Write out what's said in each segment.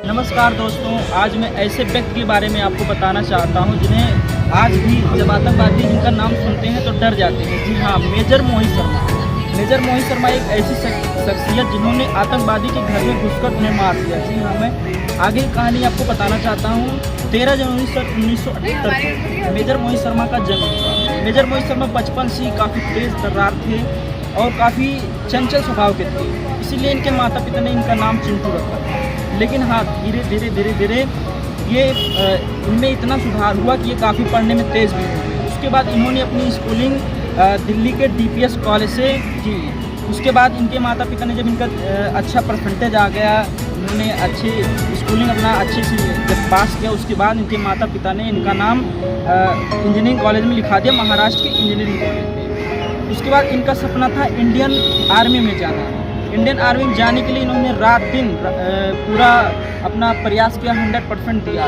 नमस्कार दोस्तों, आज मैं ऐसे व्यक्ति के बारे में आपको बताना चाहता हूं जिन्हें आज भी जब आतंकवादी जिनका नाम सुनते हैं तो डर जाते हैं। जी हाँ, मेजर मोहित शर्मा। मेजर मोहित शर्मा एक ऐसी शख्सियत जिन्होंने आतंकवादी के घर में घुसकर उन्हें मार दिया। जी हाँ, मैं आगे की कहानी आपको बताना चाहता हूँ। 13 जनवरी सन 1978 को मेजर मोहित शर्मा का जन्म हुआ। मेजर मोहित शर्मा बचपन से ही काफ़ी तेज तर्रार थे और काफ़ी चंचल स्वभाव के थे, इसीलिए इनके माता पिता ने इनका नाम चिंटू रखा था। लेकिन हाँ, धीरे धीरे ये इनमें इतना सुधार हुआ कि ये काफ़ी पढ़ने में तेज़ भी हुए। उसके बाद इन्होंने अपनी स्कूलिंग दिल्ली के DPS कॉलेज से की। उसके बाद इनके माता पिता ने जब इनका अच्छा परसेंटेज आ गया, उन्होंने अच्छी स्कूलिंग अपना अच्छे से जब पास किया, उसके बाद इनके माता पिता ने इनका नाम इंजीनियरिंग कॉलेज में लिखा दिया, महाराष्ट्र के इंजीनियरिंग कॉलेज में। उसके बाद इनका सपना था इंडियन आर्मी में जाना। इंडियन आर्मी में जाने के लिए इन्होंने रात दिन पूरा अपना प्रयास किया, 100% दिया।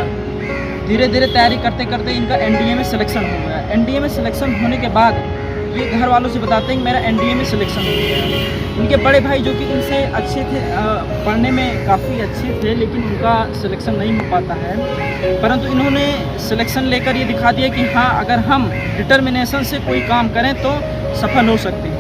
धीरे धीरे तैयारी करते करते इनका NDA में सिलेक्शन हो गया। NDA में सिलेक्शन होने के बाद ये घर वालों से बताते हैं कि मेरा NDA में सिलेक्शन हो गया। इनके बड़े भाई जो कि इनसे अच्छे थे, पढ़ने में काफ़ी अच्छे थे, लेकिन उनका सिलेक्शन नहीं हो पाता है। परंतु इन्होंने सिलेक्शन लेकर ये दिखा दिया कि हाँ, अगर हम डिटर्मिनेशन से कोई काम करें तो सफल हो सकते हैं।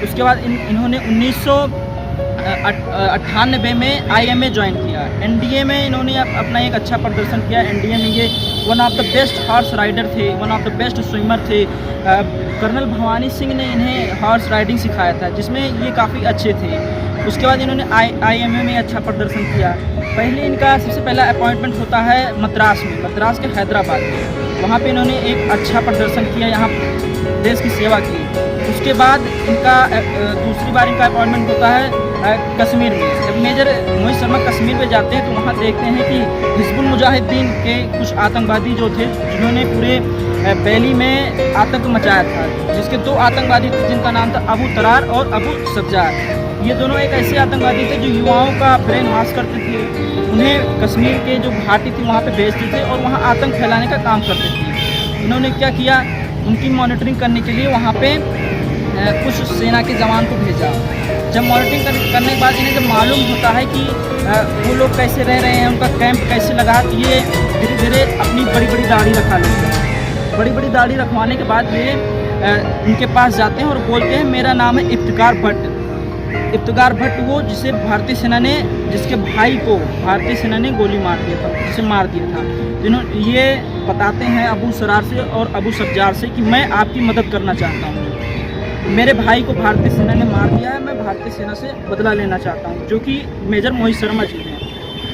उसके बाद इन्होंने 1998 में IMA ज्वाइन किया। NDA में इन्होंने अपना एक अच्छा प्रदर्शन किया। NDA में ये one of the best horse rider थे, one of the best swimmer थे। कर्नल भवानी सिंह ने इन्हें हॉर्स राइडिंग सिखाया था, जिसमें ये काफ़ी अच्छे थे। उसके बाद इन्होंने IMA में अच्छा प्रदर्शन किया। पहले इनका सबसे पहला अपॉइंटमेंट होता है मद्रास में, मद्रास के हैदराबाद में। वहाँ पे इन्होंने एक अच्छा प्रदर्शन किया, यहाँ देश की सेवा की। उसके बाद इनका दूसरी बार इनका अपॉइंटमेंट होता है कश्मीर में। जब मेजर मोहित शर्मा कश्मीर में जाते हैं तो वहाँ देखते हैं कि हिजबुल मुजाहिदीन के कुछ आतंकवादी जो थे, जिन्होंने पूरे वैली में आतंक मचाया था, जिसके 2 आतंकवादी थे जिनका नाम था अबू तरार और अबू सज्जार। ये दोनों एक ऐसे आतंकवादी थे जो युवाओं का ब्रेन वॉश करते थे, उन्हें कश्मीर के जो घाटी थी वहाँ पे भेजते थे और वहाँ आतंक फैलाने का काम करते थे। इन्होंने क्या किया, उनकी मॉनिटरिंग करने के लिए वहाँ पे कुछ सेना के जवान को भेजा। जब मॉनिटरिंग करने के बाद इन्हें जब मालूम होता है कि वो लोग कैसे रह रहे हैं, उनका कैंप कैसे लगा, तो ये धीरे धीरे अपनी बड़ी बड़ी दाढ़ी रखा लेते हैं। बड़ी बड़ी दाढ़ी रखवाने के बाद ये इनके पास जाते हैं और बोलते हैं मेरा नाम है इफ्तिकार भट्ट। इफ्तिकार भट्ट वो जिसे भारतीय सेना ने, जिसके भाई को भारतीय सेना ने गोली मार दिया था, जिसे मार दिया था। जिन्होंने ये बताते हैं अबू सरार से और अबू सज्जार से कि मैं आपकी मदद करना चाहता हूँ, मेरे भाई को भारतीय सेना ने मार दिया है, मैं भारतीय सेना से बदला लेना चाहता हूँ, जो कि मेजर मोहित शर्मा जी हैं।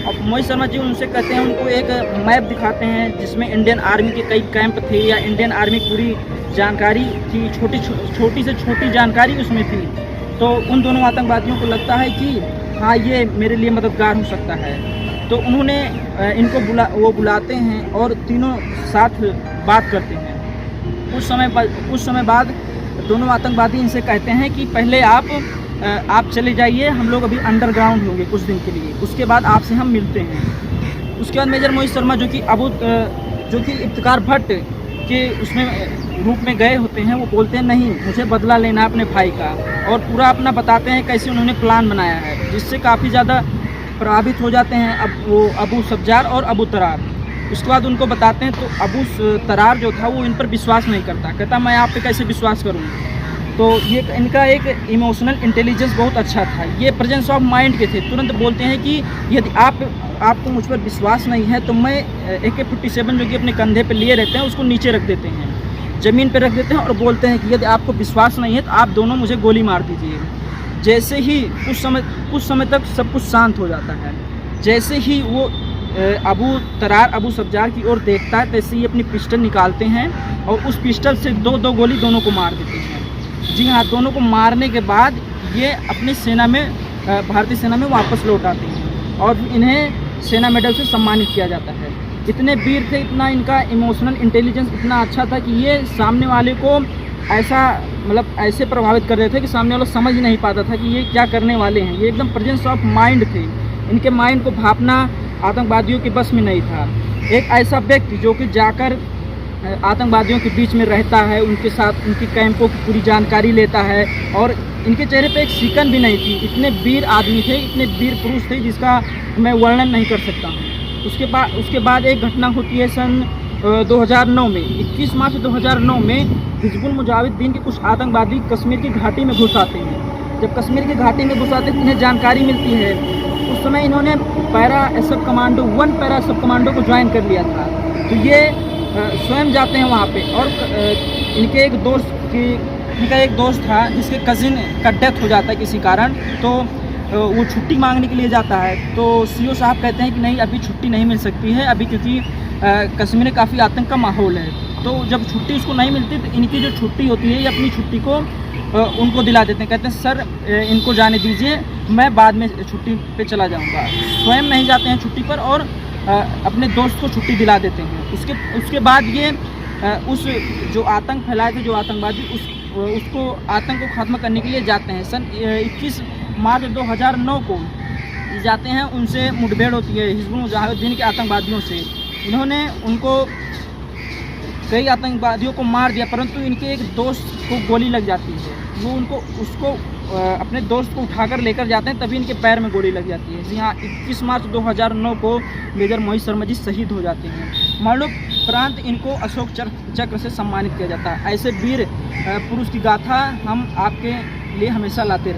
अब मोहित शर्मा जी उनसे कहते हैं, उनको एक मैप दिखाते हैं जिसमें इंडियन आर्मी के कई कैंप थे या इंडियन आर्मी पूरी जानकारी थी, छोटी से छोटी जानकारी उसमें थी। तो उन दोनों आतंकवादियों को लगता है कि हाँ, ये मेरे लिए मददगार हो सकता है। तो उन्होंने इनको बुलाते हैं और तीनों साथ बात करते हैं। कुछ समय बाद दोनों आतंकवादी इनसे कहते हैं कि पहले आप चले जाइए, हम लोग अभी अंडरग्राउंड होंगे कुछ दिन के लिए, उसके बाद आपसे हम मिलते हैं। उसके बाद मेजर मोहित शर्मा जो कि इफ्तिकार भट्ट के उसमें रूप में गए होते हैं, वो बोलते हैं नहीं, मुझे बदला लेना है अपने भाई का, और पूरा अपना बताते हैं कैसे उन्होंने प्लान बनाया है, जिससे काफ़ी ज़्यादा प्रभावित हो जाते हैं अब वो अबू सज्जार और अबू तरार। उसके बाद उनको बताते हैं तो अबू तरार जो था वो इन पर विश्वास नहीं करता, कहता मैं आप पे कैसे विश्वास करूँ। तो ये इनका एक इमोशनल इंटेलिजेंस बहुत अच्छा था, ये प्रेजेंस ऑफ माइंड के थे। तुरंत बोलते हैं कि यदि आपको मुझ पर विश्वास नहीं है तो मैं AK-47 जो कि अपने कंधे पे लिए रहते हैं उसको नीचे रख देते हैं, ज़मीन पर रख देते हैं और बोलते हैं कि यदि आपको विश्वास नहीं है तो आप दोनों मुझे गोली मार दीजिए। जैसे ही कुछ समय तक सब कुछ शांत हो जाता है। जैसे ही वो अबू तरार अबू सज्जार की ओर देखता है, तैसे ही अपनी पिस्टल निकालते हैं और उस पिस्टल से दो गोली दोनों को मार देते हैं। जी हाँ, दोनों को मारने के बाद ये अपनी सेना में, भारतीय सेना में वापस लौट आते हैं और इन्हें सेना मेडल से सम्मानित किया जाता है। इतने वीर थे, इतना इनका इमोशनल इंटेलिजेंस इतना अच्छा था कि ये सामने वाले को ऐसे प्रभावित कर रहे थे कि सामने वाला समझ ही नहीं पाता था कि ये क्या करने वाले हैं। ये एकदम प्रेजेंस ऑफ माइंड थे, इनके माइंड को भापना आतंकवादियों के बस में नहीं था। एक ऐसा व्यक्ति जो कि जाकर आतंकवादियों के बीच में रहता है, उनके साथ उनकी कैंपों की पूरी जानकारी लेता है और इनके चेहरे पे एक सिकन भी नहीं थी। इतने वीर आदमी थे, इतने वीर पुरुष थे जिसका मैं वर्णन नहीं कर सकता हूँ। उसके बाद एक घटना होती है सन 2009 में, 21 मार्च 2009 में हिजबुल मुजाहिदीन के कुछ आतंकवादी कश्मीर की घाटी में घुस आते हैं। जब कश्मीर की घाटी में घुस आते हैं इन्हें जानकारी मिलती है। उस समय इन्होंने पैरा सब कमांडो को ज्वाइन कर लिया था। तो ये स्वयं जाते हैं वहाँ पे और इनका एक दोस्त था जिसके कज़िन का डेथ हो जाता है किसी कारण, तो वो छुट्टी मांगने के लिए जाता है। तो सीओ साहब कहते हैं कि नहीं, अभी छुट्टी नहीं मिल सकती है अभी, क्योंकि कश्मीर में काफ़ी आतंक का माहौल है। तो जब छुट्टी उसको नहीं मिलती तो इनकी जो छुट्टी होती है ये अपनी छुट्टी को उनको दिला देते हैं। कहते हैं सर इनको जाने दीजिए, मैं बाद में छुट्टी पे चला जाऊँगा। स्वयं नहीं जाते हैं छुट्टी पर और अपने दोस्त को छुट्टी दिला देते हैं। उसके बाद ये उस जो आतंक फैलाए थे, जो आतंकवादी, उसको आतंक को ख़त्म करने के लिए जाते हैं। सन 21 मार्च 2009 को जाते हैं, उनसे मुठभेड़ होती है हिजबुल मुजाहिदीन के आतंकवादियों से। इन्होंने कई आतंकवादियों को मार दिया, परंतु इनके एक दोस्त को गोली लग जाती है। वो उसको अपने दोस्त को उठाकर लेकर जाते हैं, तभी इनके पैर में गोली लग जाती है। जी हाँ, 21 मार्च 2009 को मेजर मोहित शर्मा जी शहीद हो जाते हैं। मरणोपरांत इनको अशोक चक्र से सम्मानित किया जाता है। ऐसे वीर पुरुष की गाथा हम आपके लिए हमेशा लाते रहें।